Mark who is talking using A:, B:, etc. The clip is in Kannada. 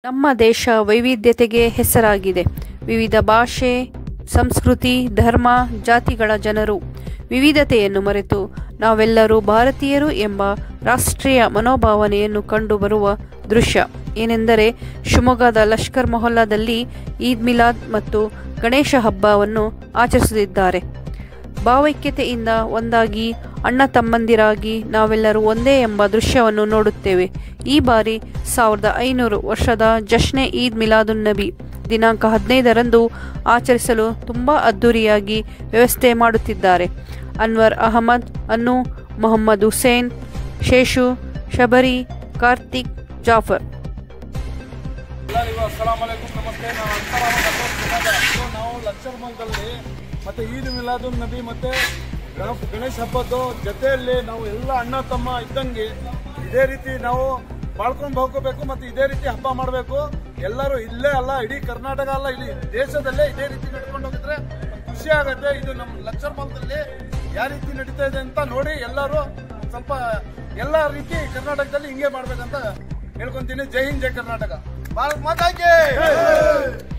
A: ನಮ್ಮ ದೇಶ ವೈವಿಧ್ಯತೆಗೆ ಹೆಸರಾಗಿದೆ. ವಿವಿಧ ಭಾಷೆ, ಸಂಸ್ಕೃತಿ, ಧರ್ಮ, ಜಾತಿಗಳ ಜನರು. ವಿವಿಧತೆಯನ್ನು ಮರೆತು ನಾವೆಲ್ಲರೂ ಭಾರತೀಯರು ಎಂಬ ರಾಷ್ಟ್ರೀಯ ಮನೋಭಾವನೆಯನ್ನು ಕಂಡುಬರುವ ದೃಶ್ಯ ಏನೆಂದರೆ ಶಿವಮೊಗ್ಗದ ಲಷ್ಕರ್ ಮೊಹಲ್ಲಾದಲ್ಲಿ ಈದ್ ಮಿಲಾದ್ ಮತ್ತು ಗಣೇಶ ಹಬ್ಬವನ್ನು ಆಚರಿಸುತ್ತಿದ್ದಾರೆ. ಭಾವೈಕ್ಯತೆಯಿಂದ ಒಂದಾಗಿ ಅಣ್ಣ ತಮ್ಮಂದಿರಾಗಿ ನಾವೆಲ್ಲರೂ ಒಂದೇ ಎಂಬ ದೃಶ್ಯವನ್ನು ನೋಡುತ್ತೇವೆ. ಈ ಬಾರಿ 1500 ವರ್ಷದ ಜಶ್ನೆ ಈದ್ ಮಿಲಾದುನ್ ನಬಿ ದಿನಾಂಕ 15ರಂದು ಆಚರಿಸಲು ತುಂಬ ಅದ್ದೂರಿಯಾಗಿ ವ್ಯವಸ್ಥೆ ಮಾಡುತ್ತಿದ್ದಾರೆ. ಅನ್ವರ್ ಅಹಮದ್, ಅನ್ನು, ಮೊಹಮ್ಮದ್ ಹುಸೇನ್, ಶೇಷು, ಶಬರಿ, ಕಾರ್ತಿಕ್, ಜಾಫರ್.
B: ನಾವು ಲಕ್ಷರ್ ಮಲ್ದಲ್ಲಿ ಮತ್ತೆ ಈದ್ ಮಿಲಾದುನ್ ನಬಿ ಮತ್ತೆ ಗಣೇಶ ಹಬ್ಬದ ಜೊತೆಯಲ್ಲಿ ನಾವು ಎಲ್ಲ ಅಣ್ಣ ತಮ್ಮ ಇದ್ದಂಗೆ ಇದೇ ರೀತಿ ನಾವು ಬಾಳ್ಕೊಂಡು ಹೋಗ್ಕೋಬೇಕು ಮತ್ತೆ ಇದೇ ರೀತಿ ಹಬ್ಬ ಮಾಡಬೇಕು. ಎಲ್ಲರೂ ಇಲ್ಲೇ ಅಲ್ಲ, ಇಡೀ ಕರ್ನಾಟಕ ಅಲ್ಲ, ಇಡೀ ದೇಶದಲ್ಲೇ ಇದೇ ರೀತಿ ನಡ್ಕೊಂಡು ಹೋಗಿದ್ರೆ ಖುಷಿ ಆಗತ್ತೆ. ಇದು ನಮ್ಮ ಲಕ್ಷರ್ ಮಲ್ದಲ್ಲಿ ಯಾವ ರೀತಿ ನಡೀತಾ ಇದೆ ಅಂತ ನೋಡಿ ಎಲ್ಲರೂ ಸ್ವಲ್ಪ ಎಲ್ಲ ರೀತಿ ಕರ್ನಾಟಕದಲ್ಲಿ ಹಿಂಗೆ ಮಾಡ್ಬೇಕಂತ ಹೇಳ್ಕೊಂತೀನಿ. ಜೈ ಹಿಂದ್, ಜೈ ಕರ್ನಾಟಕ. ಭಾರತ್ ಮಾತಾ ಕಿ ಜೈ.